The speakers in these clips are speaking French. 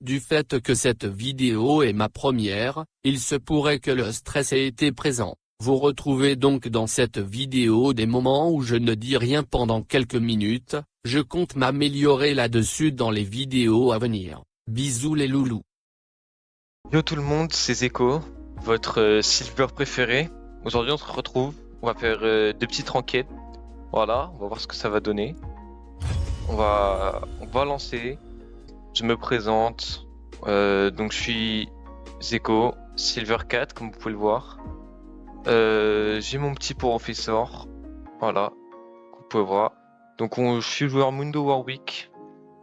Du fait que cette vidéo est ma première, il se pourrait que le stress ait été présent. Vous retrouvez donc dans cette vidéo des moments où je ne dis rien pendant quelques minutes, je compte m'améliorer là-dessus dans les vidéos à venir. Bisous les loulous. Yo tout le monde, c'est Zeko, votre silver préféré. Aujourd'hui on se retrouve, on va faire deux petites enquêtes. Voilà, on va voir ce que ça va donner. On va lancer. Je me présente. Donc je suis Zeko, silver 4 comme vous pouvez le voir. J'ai mon petit professeur. Voilà, vous pouvez voir. Donc je suis joueur Mundo Warwick.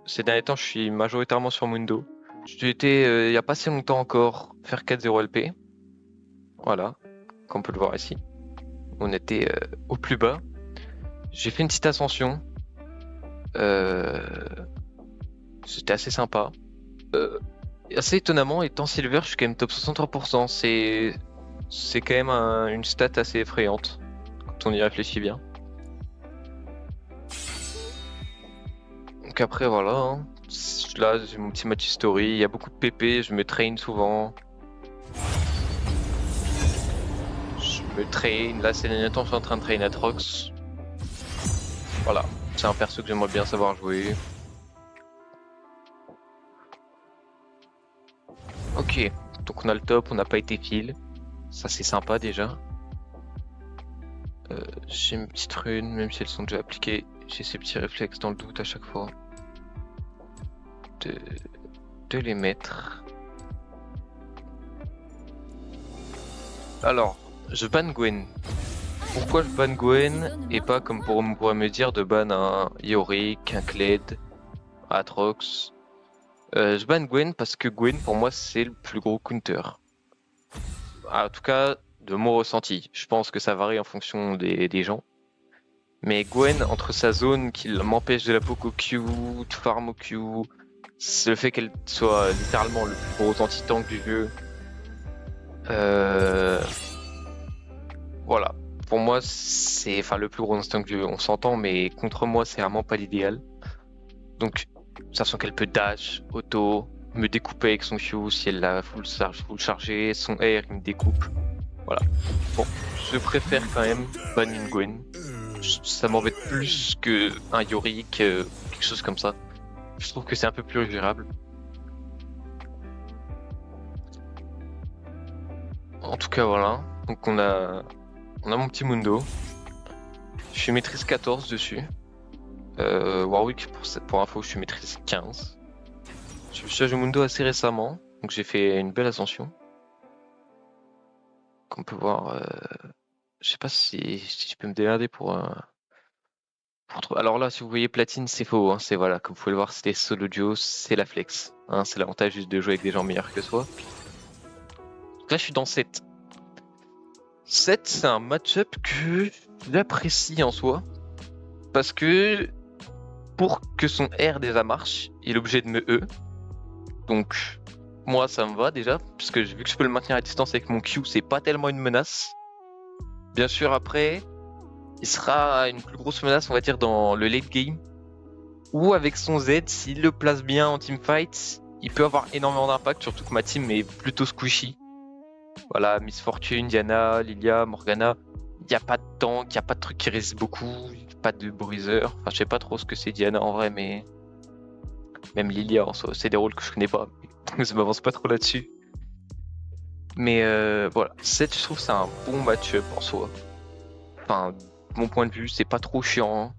Ces derniers temps je suis majoritairement sur Mundo. J'ai été il y a pas si longtemps encore faire 4-0 LP. Voilà, comme on peut le voir ici. On était au plus bas. J'ai fait une petite ascension. C'était assez sympa. Assez étonnamment, étant silver, je suis quand même top 63%. C'est quand même une stat assez effrayante quand on y réfléchit bien. Donc après voilà, hein. Là j'ai mon petit match history. Il y a beaucoup de PP, je me train souvent. Je me train. Là ces derniers temps, je suis en train de train Atrox. Voilà, c'est un perso que j'aimerais bien savoir jouer. Ok, donc on a le top, on n'a pas été fil. Ça c'est sympa déjà. J'ai une petite rune, même si elles sont déjà appliquées. J'ai ces petits réflexes dans le doute à chaque fois. De les mettre. Alors, je ban Gwen. Pourquoi je ban Gwen et pas comme on pourrait me dire de ban un Yorick, un Kled, un Atrox. Je ban Gwen parce que Gwen pour moi c'est le plus gros counter. En tout cas, de mon ressenti. Je pense que ça varie en fonction des gens. Mais Gwen, entre sa zone qui m'empêche de la poke au Q, de farm au Q, c'est le fait qu'elle soit littéralement le plus gros anti-tank du jeu. Voilà. Pour moi, c'est le plus gros anti-tank du jeu. On s'entend, mais contre moi, c'est vraiment pas l'idéal. Donc, sachant qu'elle peut dash, auto, me découper avec son Q si elle l'a full chargé, son R il me découpe. Voilà. Bon, je préfère quand même ban une Gwen. Ça m'embête plus que un Yorick, quelque chose comme ça. Je trouve que c'est un peu plus gérable. En tout cas, voilà. Donc on a mon petit Mundo. Je suis maîtrise 14 dessus. Warwick, pour info, je suis maîtrise 15. Je suis sur Mundo assez récemment, donc j'ai fait une belle ascension. Comme on peut voir, je sais pas si je peux me démerder pour trouver. Alors là, si vous voyez platine, c'est faux. Hein. C'est voilà, comme vous pouvez le voir, c'est solo duo, c'est la flex. Hein. C'est l'avantage juste de jouer avec des gens meilleurs que soi. Donc là, je suis dans 7. 7, c'est un match-up que j'apprécie en soi. Parce que pour que son R déjà marche, il est obligé de me E. Donc, moi, ça me va déjà. Parce que vu que je peux le maintenir à distance avec mon Q, c'est pas tellement une menace. Bien sûr, après, il sera une plus grosse menace, on va dire, dans le late game. Ou avec son Z, s'il le place bien en teamfight, il peut avoir énormément d'impact, surtout que ma team est plutôt squishy. Voilà, Miss Fortune, Diana, Lilia, Morgana. Il n'y a pas de tank, il n'y a pas de truc qui résiste beaucoup, pas de bruiseur. Enfin, je sais pas trop ce que c'est Diana en vrai, mais même Lilia en soi, c'est des rôles que je connais pas. Je m'avance pas trop là-dessus. Mais voilà, 7, je trouve c'est un bon match-up en soi. Enfin, de mon point de vue, c'est pas trop chiant.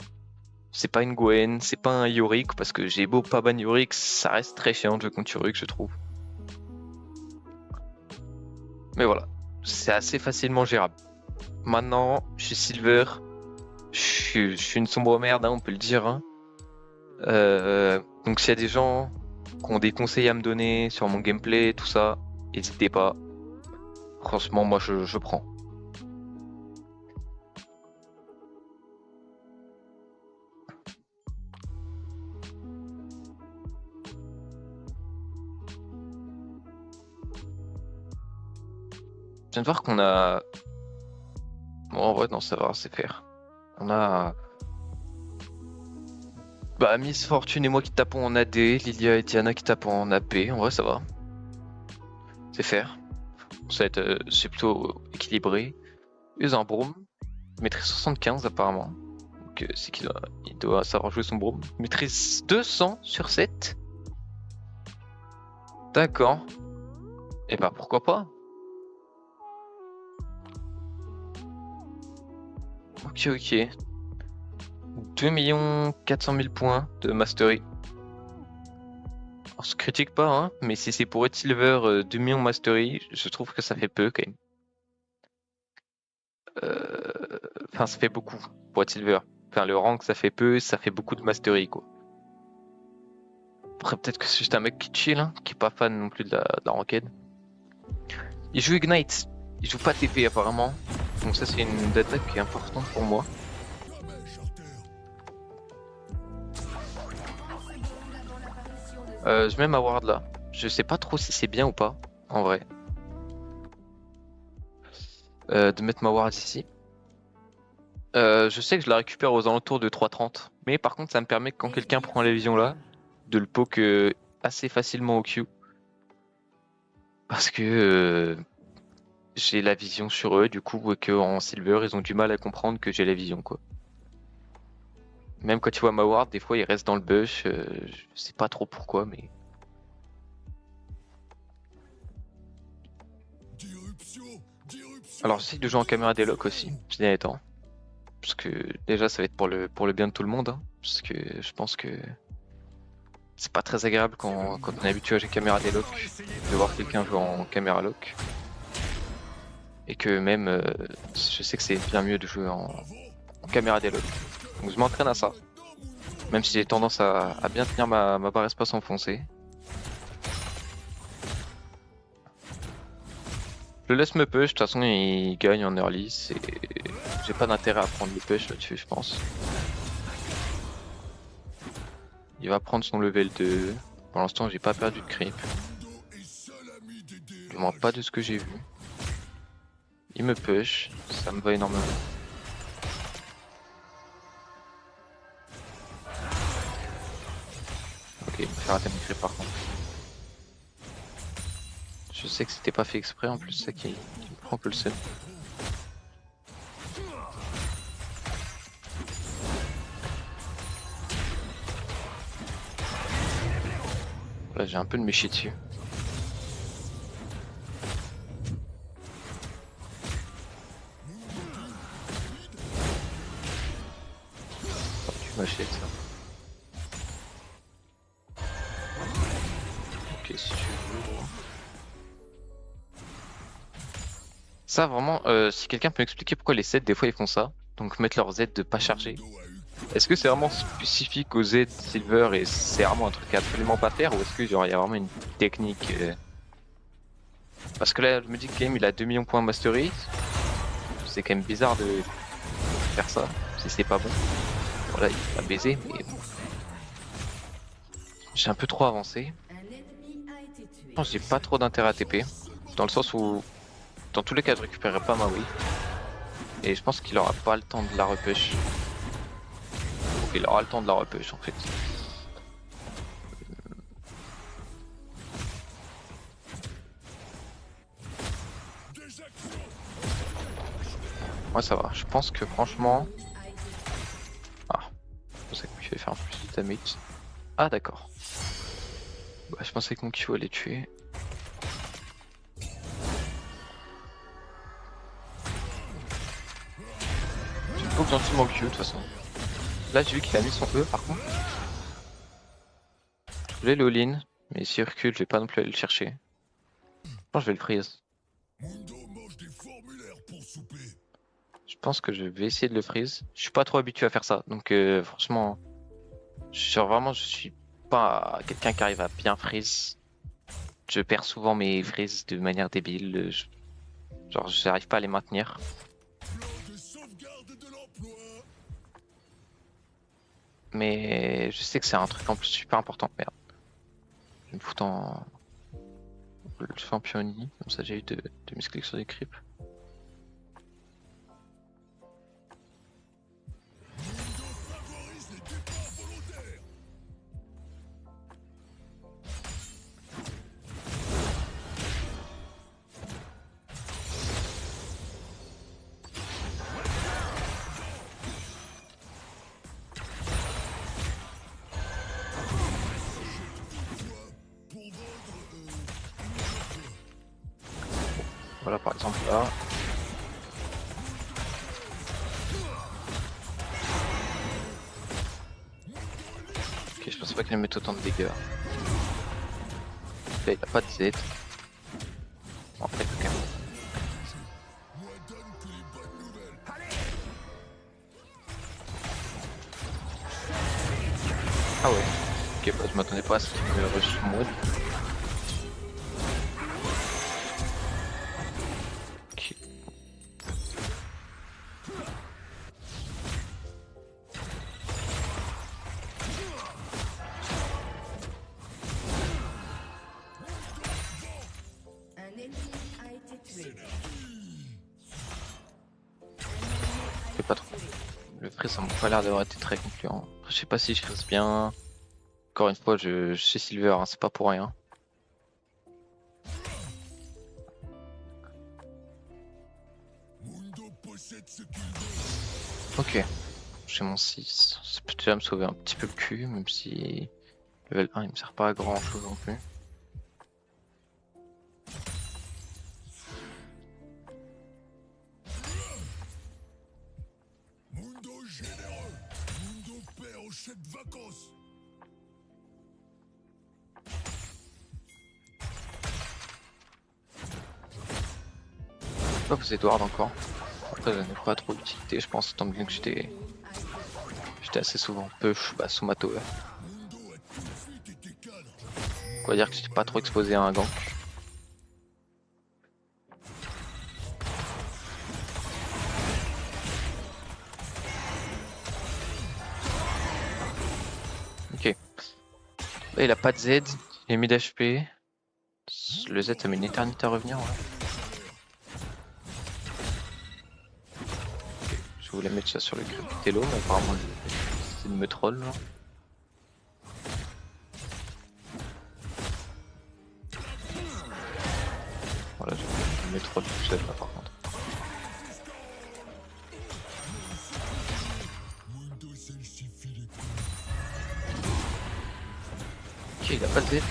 C'est pas une Gwen, c'est pas un Yorick, parce que j'ai beau pas ban Yorick, ça reste très chiant de jouer contre Yorick, je trouve. Mais voilà, c'est assez facilement gérable. Maintenant, je suis Silver, je suis une sombre merde, hein, on peut le dire. Hein. Donc s'il y a des gens qui ont des conseils à me donner sur mon gameplay, tout ça, n'hésitez pas. Franchement, moi je prends. Je viens de voir qu'on a... Bon, en vrai, non, ça va, c'est faire. On a Bah, Miss Fortune et moi qui tapons en AD, Lilia et Diana qui tapent en AP, en vrai ça va. C'est faire. Ça va être, c'est plutôt équilibré. Usa un Broom, maîtrise 75 apparemment. Donc c'est il doit savoir jouer son Broom. Maîtrise 200 sur 7. D'accord. Et bah pourquoi pas. Ok, ok. 2 400 000 points de mastery. On se critique pas, hein, mais si c'est pour être silver 2 millions mastery, je trouve que ça fait peu quand même. Enfin, ça fait beaucoup pour être silver. Enfin, le rank ça fait peu, ça fait beaucoup de mastery quoi. Après, peut-être que c'est juste un mec qui chill, hein, qui est pas fan non plus de la ranked. Il joue Ignite, il joue pas TP apparemment. Donc, ça, c'est une data qui est importante pour moi. Je mets ma ward là. Je sais pas trop si c'est bien ou pas, en vrai. De mettre ma ward ici. Je sais que je la récupère aux alentours de 3,30. Mais par contre, ça me permet que quand quelqu'un prend la vision là, de le poke assez facilement au Q. Parce que j'ai la vision sur eux, du coup, qu'en silver, ils ont du mal à comprendre que j'ai la vision, quoi. Même quand tu vois ma ward, des fois, il reste dans le bush. Je sais pas trop pourquoi, mais... Alors, j'essaie de jouer en caméra délock aussi, ces derniers temps. Parce que déjà, ça va être pour le bien de tout le monde. Hein, parce que je pense que c'est pas très agréable quand on est habitué à jouer caméra délock, de voir quelqu'un jouer en caméra lock. Et que même, je sais que c'est bien mieux de jouer en caméra délock. Donc je m'entraîne à ça. Même si j'ai tendance à bien tenir ma barre espace enfoncée. Je le laisse me push, de toute façon il gagne en early, j'ai pas d'intérêt à prendre le push là-dessus je pense. Il va prendre son level 2, pour l'instant j'ai pas perdu de creep. Du moins pas de ce que j'ai vu. Il me push, ça me va énormément. Ok, il m'a fait rater mon creep par contre. Je sais que c'était pas fait exprès en plus, ça qui me prend un peu le seum. Là j'ai un peu de me chier dessus. Tu m'achètes ça. Ok si tu veux. Ça vraiment, si quelqu'un peut m'expliquer pourquoi les sets des fois ils font ça, donc mettre leur Z de pas charger. Est-ce que c'est vraiment spécifique aux Z Silver et c'est vraiment un truc à absolument pas faire ou est-ce que genre il y a vraiment une technique Parce que là je me dis que game il a 2 millions de points mastery. C'est quand même bizarre de faire ça, si c'est pas bon. Voilà, il va baiser mais bon. J'ai un peu trop avancé. Je pense que j'ai pas trop d'intérêt à TP. Dans le sens où dans tous les cas je récupérerai pas ma Wii. Et je pense qu'il aura pas le temps de la repush. Il aura le temps de la repush en fait. Ouais ça va, je pense que franchement... Ah, je pensais que mon Q allait faire un plus de damage. Ah d'accord. Bah, je pensais que mon Q allait tuer. J'ai pas besoin de mon Q de toute façon. Là j'ai vu qu'il a mis son E par contre. Je voulais le all-in, mais s'il recule je vais pas non plus aller le chercher. Je pense que je vais le freeze. Je pense que je vais essayer de le freeze. Je suis pas trop habitué à faire ça, donc franchement, je suis pas quelqu'un qui arrive à bien freeze. Je perds souvent mes freezes de manière débile. Genre, j'arrive pas à les maintenir. Mais je sais que c'est un truc en plus super important. Merde. Je vais me foutre en le championny, comme ça j'ai eu de misclics sur des creeps. Voilà, par exemple là. Ok, je pensais pas qu'il allait mettre autant de dégâts. Là, il a pas de Z. Bon, après, il peut quand même. Ah ouais. Ok, bah, je m'attendais pas à ce qu'il me rush mode. Ok. Un ennemi a été tué. Je sais pas trop. Le frais, ça m'a pas l'air d'avoir été très concluant. Après, je sais pas si je reste bien. Encore une fois, je sais Silver, hein, c'est pas pour rien. Ok, j'ai mon 6. Ça peut déjà me sauver un petit peu le cul, même si level 1 il me sert pas à grand chose non plus. Mundo généreux, Mundo père aux chèques vacances. Pas vous Edward encore. Après, j'en ai pas trop d'utilité, je pense, étant donné que j'étais assez souvent push sous ma tower. Mundo a tout de suite été cadre. On va dire que j'étais pas trop exposé à un gank. Ok. Là, il a pas de Z, il a mis d'HP. Le Z ça met une éternité à revenir. Ouais. Ok, je voulais mettre ça sur le Télo, mais apparemment c'est de me troll. Là. Voilà, je me troll tout seul là par contre. Mundo celle-ci filé. Ok, il a pas de Z.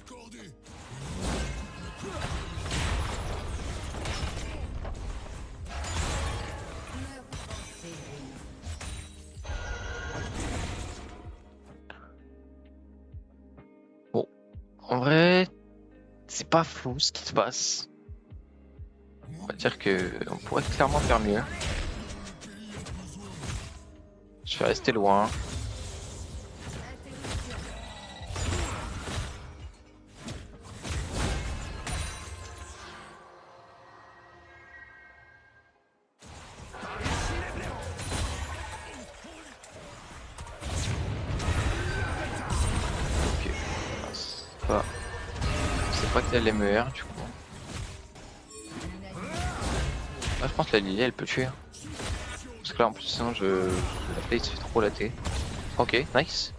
Cordé. Bon, en vrai, c'est pas fou ce qui se passe. On va dire que on pourrait clairement faire mieux. Je vais rester loin. Ok, c'est pas qu'elle MER du coup. Ah, je pense que la Lily elle peut tuer. Hein. Parce que là en plus sinon la play se fait trop latter. Ok, nice.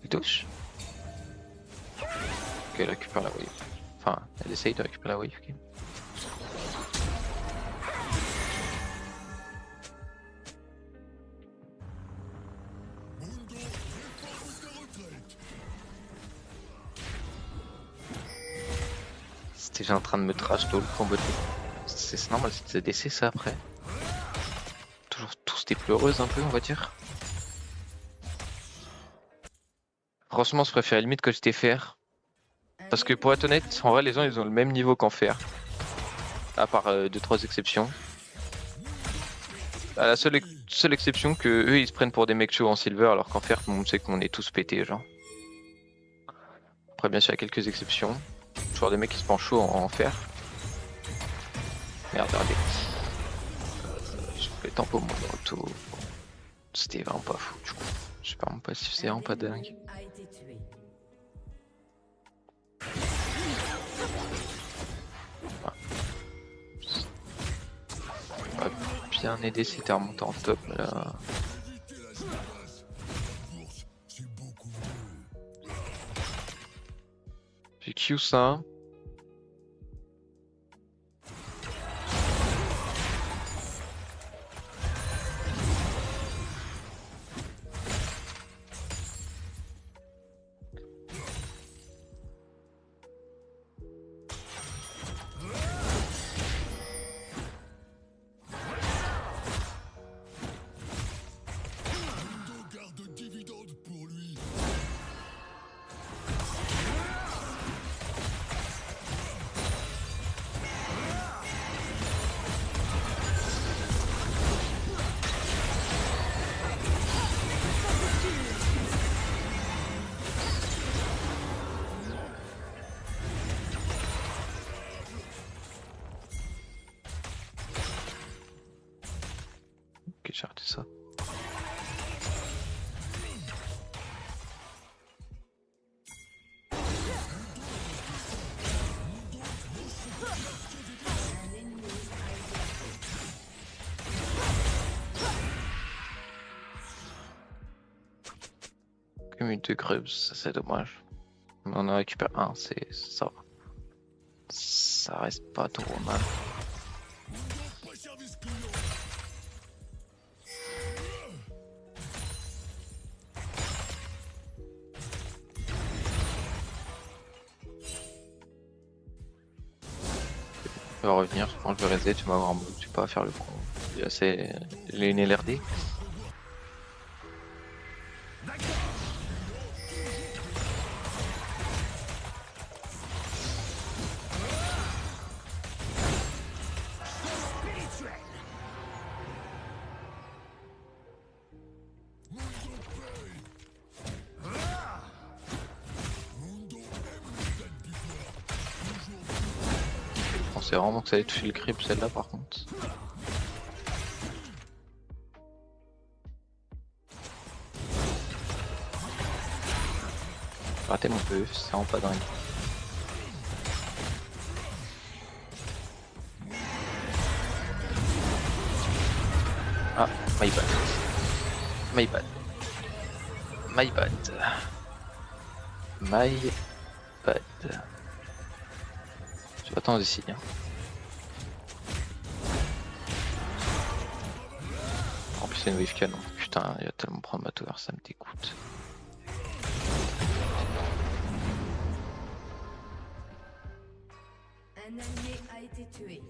Il touche. Ok, elle récupère la wave. Enfin, elle essaye de récupérer la wave. Ok. Mundo réforme de retraite. C'était déjà en train de me trash tout le combo. C'est normal, c'est ADC ça après. Toujours tous des pleureuses un peu on va dire. Franchement je préfère limite que j'étais faire. Parce que pour être honnête, en vrai les gens ils ont le même niveau qu'en fer. À part 2-3 exceptions. À la seule exception que eux ils se prennent pour des mecs chauds en silver alors qu'en fer on sait qu'on est tous pétés genre. Après bien sûr il y a quelques exceptions. Toujours des mecs qui se pensent chauds en fer. Merde regardez. Je voulais tempo mon auto. C'était vraiment pas fou du coup. Je sais vraiment pas si c'est vraiment pas dingue. A été tué. On va bien aider si t'es remonté en top mais là. Évitez la gélasse. La bourse, c'est beaucoup mieux. J'ai Q ça. j'ai raté ça. Commune de Grubs, ça c'est dommage. On en a récupéré un, c'est ça. Ça reste pas trop mal. Pas service client. Tu vas revenir, quand je vais reset, tu vas avoir un mode, tu vas pas faire le con. C'est les LRD. Je pensais vraiment que ça allait toucher le creep celle-là par contre. J'ai raté mon PF, c'est vraiment pas dingue. Ah, my bad. My bad. My bad. My bad. Je vais attendre ici. Hein. En plus c'est une wave canon. Putain, il y a tellement prendre ma tower, ça me dégoûte. Un allié a été tué.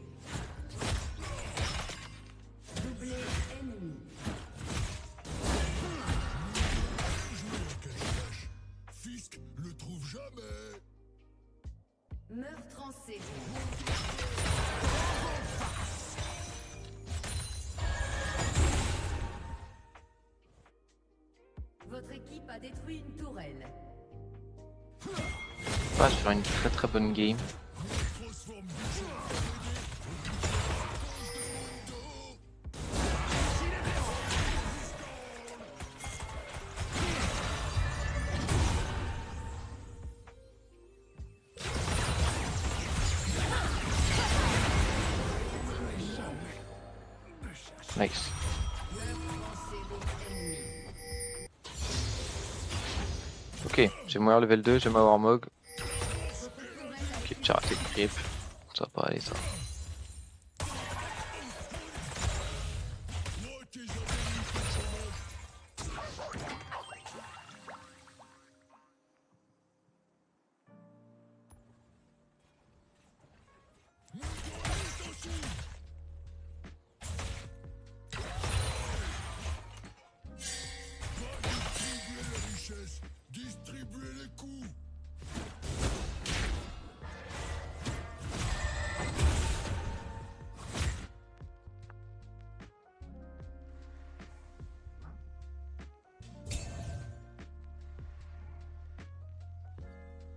Doublé ennemi. Fisk le trouve jamais. Meurtre en série. Votre équipe a détruit une tourelle. Pas sur une très très bonne game. Transforme Nice. Ok, j'ai mourir level 2, j'ai ma Warmog. Ok, j'ai raté le creep. Ça va pas aller ça. distribuer les coups.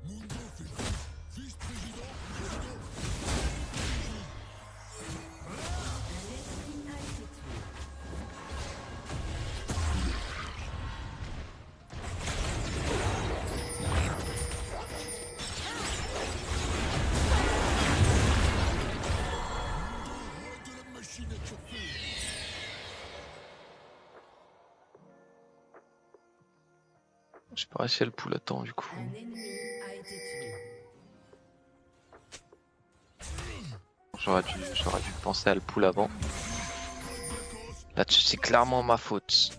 Mundo fait vice-président. L'ennemi a été tué. De la machine à chauffer. J'ai pas réussi à le pull à temps du coup. Un ennemi a été tué. J'aurais dû penser à le pull avant. Là c'est clairement ma faute.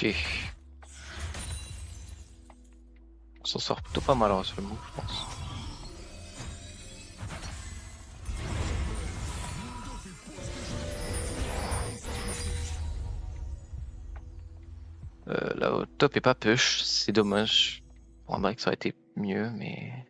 Ok. On s'en sort plutôt pas mal hein, sur le move, je pense. Là au top est pas push, c'est dommage. Pour un break ça aurait été mieux, mais...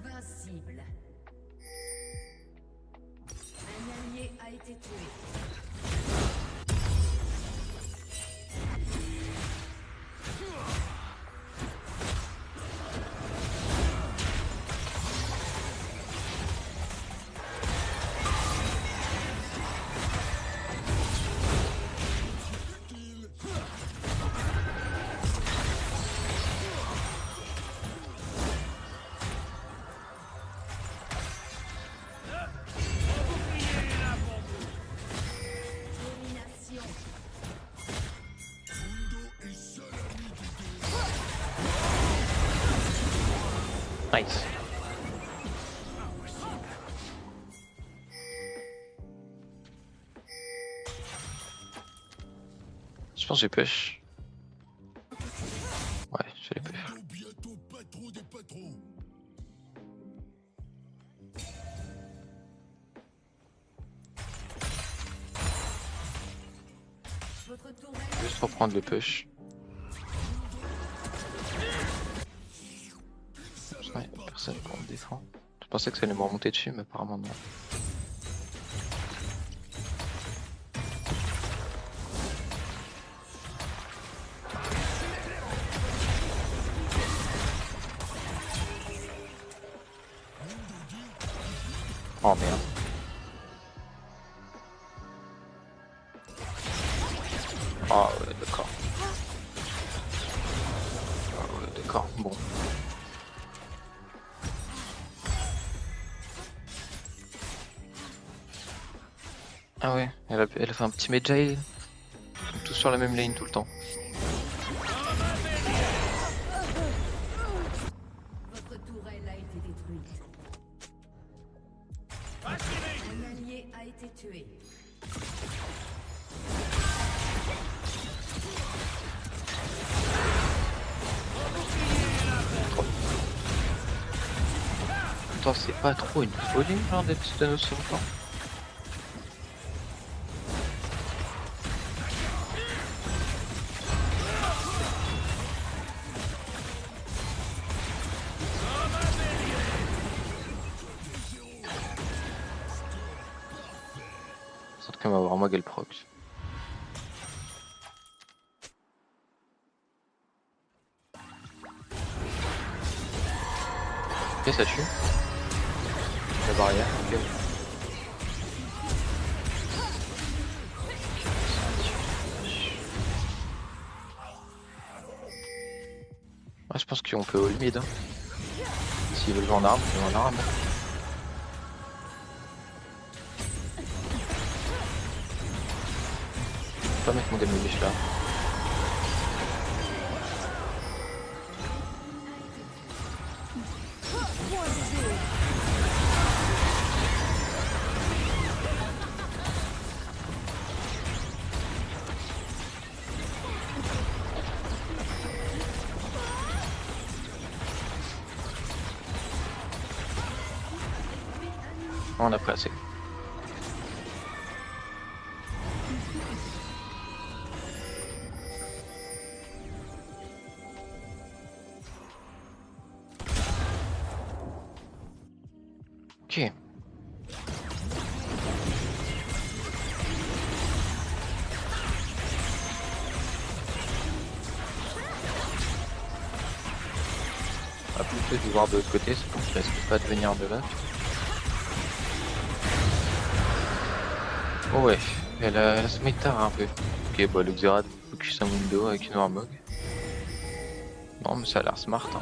Invincible. Un allié a été tué. Domination. Mundo est seul ami du démon. Nice. Je pense que j'ai push. Ouais, je vais push. Mundo bientôt patron des patrons. Votre tourelle. Juste pour prendre le push. Ouais, personne pour me défendre. Je pensais que ça allait me remonter dessus, mais apparemment non. Oh merde. Ah ouais, d'accord. Ah ouais, d'accord, bon. Ah ouais, elle a fait un petit Medjay. Tous sur la même lane tout le temps. Votre tourelle a été détruite. Un allié a été tué. Attends, c'est pas trop une folie genre d'être Thanos sur le temps. Ça quand même avoir moi quel proc. Ok, ça tue. La barrière, ok. Ouais, je pense qu'on peut all mid. Hein. S'ils veulent jouer en arme, ils vont en arme. Je peux pas mettre mon démolish là. On a pris assez. Ok. On va plutôt voir de l'autre côté, c'est pour qu'il risque pas de venir de là. Oh ouais, Elle a sommeil tard un peu. Ok, bah le Xerath focus un Mundo avec une Warmog. Non, mais ça a l'air smart. Hein.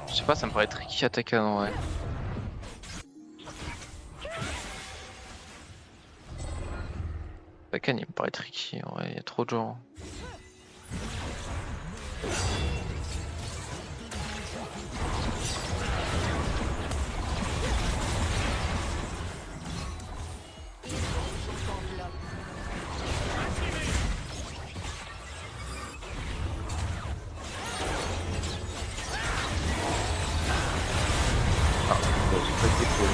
Je sais pas, ça me paraît tricky attaquer en vrai. Takan, il me paraît tricky en vrai, il y a trop de gens. Ah, bon, j'ai pas été cool.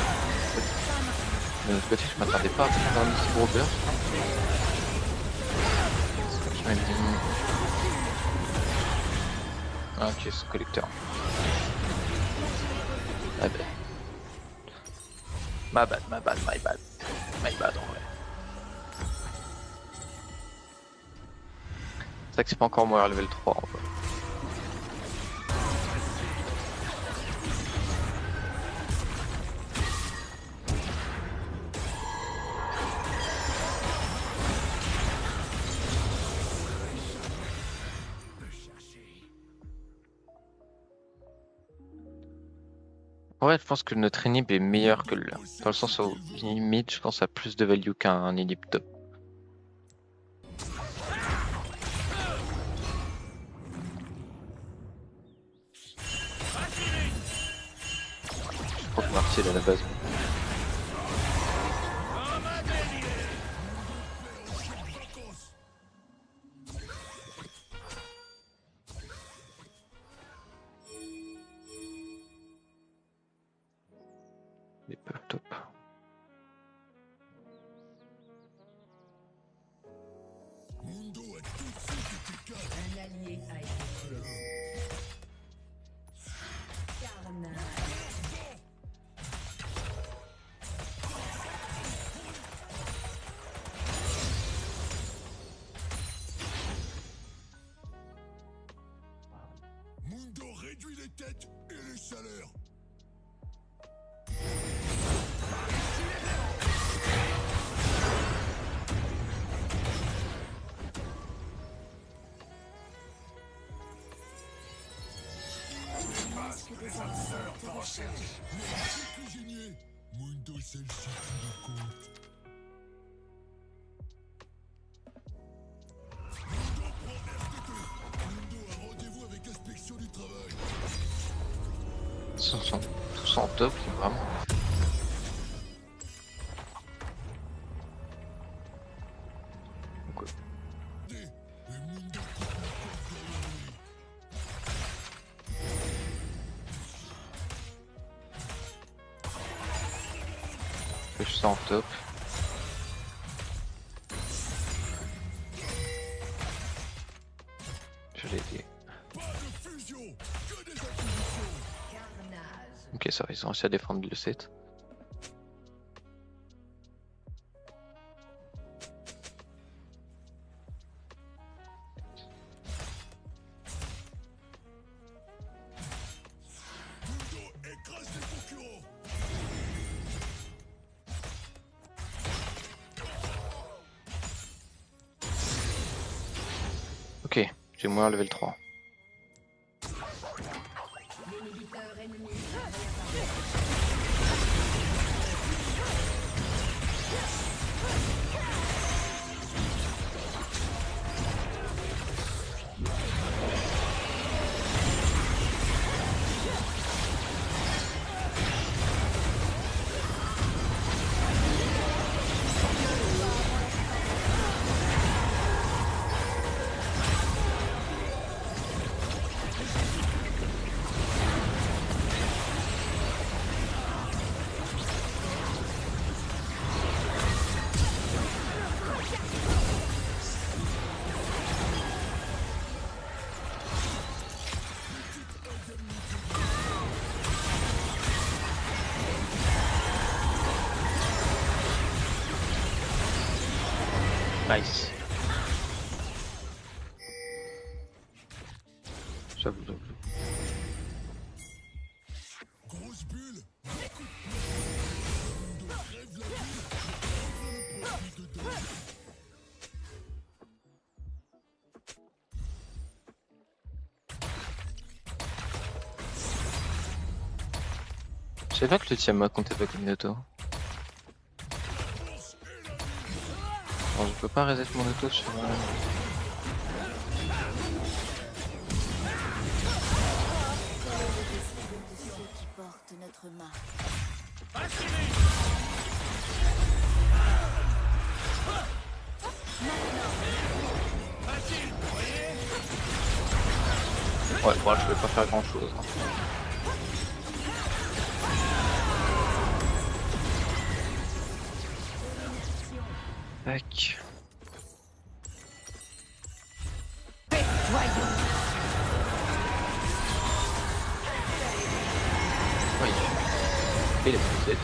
De l'autre côté, je m'attendais pas à faire un aussi gros burst. Je m'avais dit... Ah, ok, c'est collecteur. Ah ben. My bad, my bad, my bad. My bad en vrai. C'est vrai que c'est pas encore moi level 3 en vrai. Ouais, je pense que notre inhib est meilleur que le leur. Dans le sens où limite, je pense à plus de value qu'un inhib top. Je crois que Martial à la base. Les peuvent top. Mundo a tout de suite été calme. Un allié a été tué. Carnage. Mundo réduit les têtes et les salaires. Cuisinier, Mundo celle-ci qui le compte. Mundo prend RTT. Mundo a rendez-vous avec l'inspection du travail. Ils sont tous en top, vraiment. Donc, Et Mundo coupe la porte derrière lui. je suis en top. Je l'ai dit. Pas de fusion, que des acquisitions. Carnage. Ok, ça va, ils ont réussi à défendre le set. Mundo écrase les concurrents. Ok, j'ai moins level 3. L'inhibiteur ennemi a réapparu. Nice. J'avoue. Grosse bulle. Mundo crève la ville. Ouvre le profit. C'est vrai que le Tiamat comptait pas comme une auto. Alors, je peux pas reset mon auto sur... Ceux qui portent notre marque. Ouais, bon, je vais pas faire grand chose. Tac. Oui. Et les poucettes.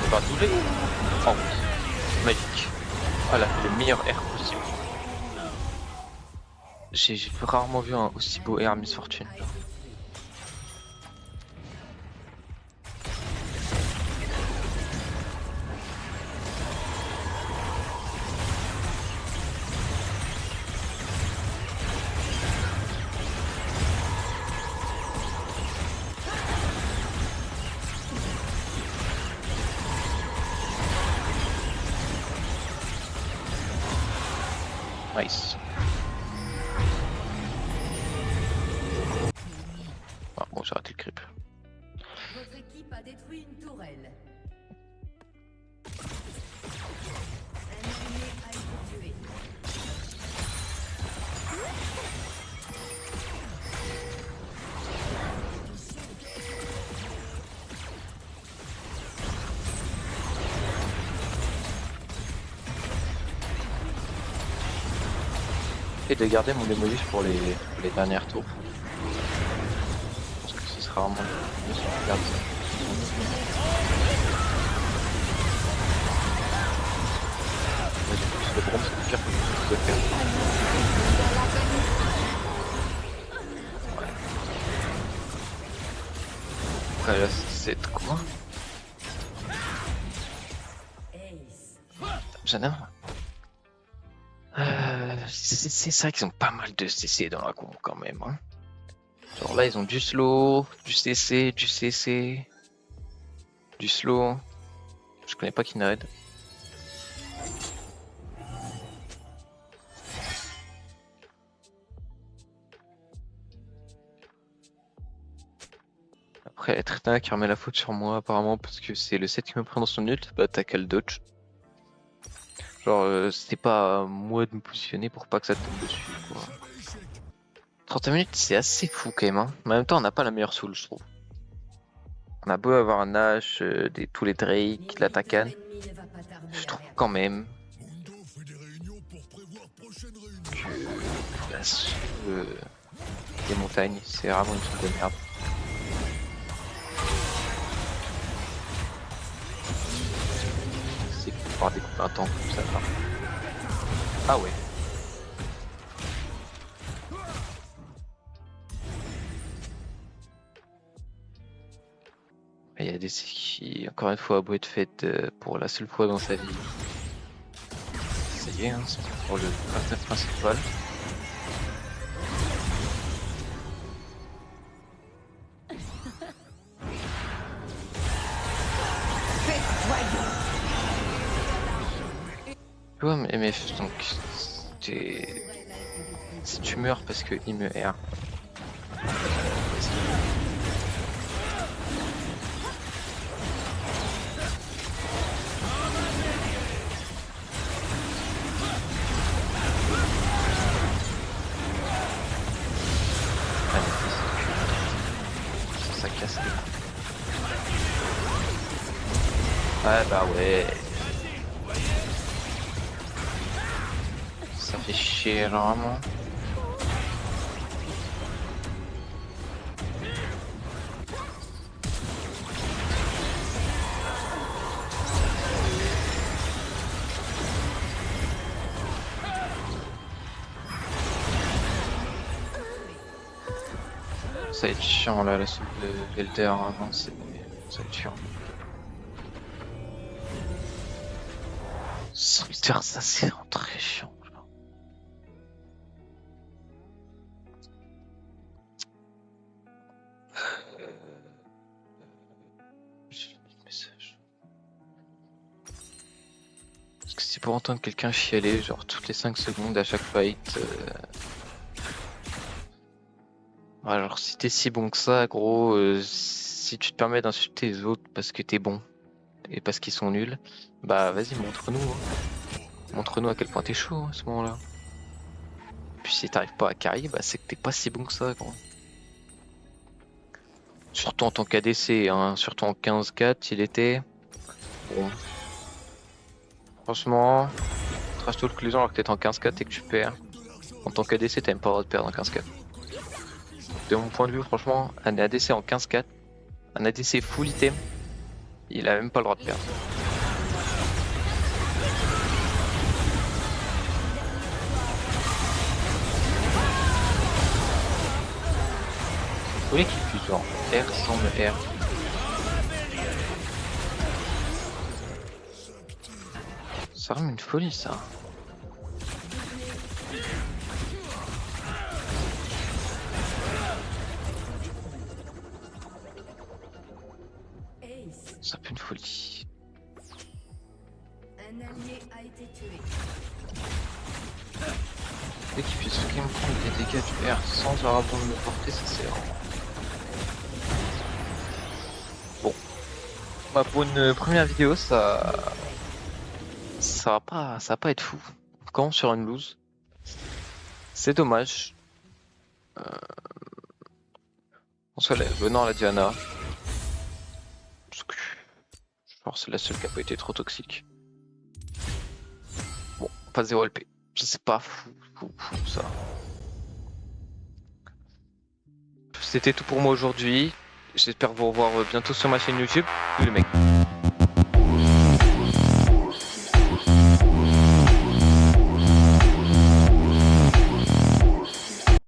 On va doubler. Oh oui. Magique. Voilà, le meilleur air possible. J'ai rarement vu un aussi beau air Miss Fortune. Nice. Ah bon, j'ai raté le creep. Votre équipe a détruit une tourelle. Un ennemi a été tué. Et de garder mon démolish pour les dernières tours. Je pense que ce sera vraiment mieux si on garde ça. Mais du coup, le bronze, c'est pire que je peux faire. Ouais. Après là, c'est quoi? Ace. J'en ai un. C'est vrai qu'ils ont pas mal de CC dans la comp quand même. Hein. Genre là, ils ont du slow, du CC, du CC, du slow. Je connais pas Kinred. Après, être Trina qui remet la faute sur moi apparemment parce que c'est le set qui me prend dans son ult, bah t'as qu'à le dodge. Genre, c'est pas à moi de me positionner pour pas que ça te tombe dessus, quoi. 30 minutes, c'est assez fou quand même. Hein. Mais en même temps, on n'a pas la meilleure soul, je trouve. On a beau avoir un Nash, tous les Drake, la Takan. Ennemi ne va pas tarder Je à trouve réapparaître. quand même Mundo fait des réunions pour prévoir prochaine réunion. que la soul des montagnes, c'est vraiment une soul de merde. C'est pour pouvoir découper un temps comme ça. Là. Ah ouais. Il y a des qui, encore une fois, a beau être faite pour la seule fois dans sa vie. Ça y est, hein, c'est pour le personnage principal. Tu vois, MF, donc, si tu meurs parce que il me R. Ça casse les couilles. Ouais, bah ouais. Ça fait chier, vraiment. Ça va être chiant là, la soupe de Elder avant, ça va être chiant. Solitaire, ça c'est vraiment très chiant. Genre. J'ai mis le message. Parce que c'est pour entendre quelqu'un chialer, genre toutes les 5 secondes à chaque fight. Ouais, genre si t'es si bon que ça, gros, si tu te permets d'insulter les autres parce que t'es bon et parce qu'ils sont nuls, bah vas-y, montre-nous. Hein. Montre-nous à quel point t'es chaud hein, à ce moment-là. Puis si t'arrives pas à carry, bah c'est que t'es pas si bon que ça, gros. Surtout en tant qu'ADC, hein, surtout en 15-4, il était. Bon. Franchement, trash talk les gens alors que t'es en 15-4 et que tu perds. En tant qu'ADC, t'as même pas le droit de perdre en 15-4. De mon point de vue, franchement, un ADC en 15-4, un ADC full item, il a même pas le droit de perdre. Vous voulez qu'il puisse genre R sans me R. C'est vraiment une folie ça. Ace. C'est un peu une folie. Un allié a été tué. Dès qu'il puisse me prendre des dégâts du R sans avoir besoin de me porter, ça c'est vraiment... Bon. Bah, pour une première vidéo, ça va pas être fou. Quand sur une lose. C'est dommage. On se lève, venant à la Diana. Parce que genre c'est la seule qui a pas été trop toxique. Bon, pas 0 LP. Ça c'est pas fou ça. C'était tout pour moi aujourd'hui. J'espère vous revoir bientôt sur ma chaîne YouTube. Le mec.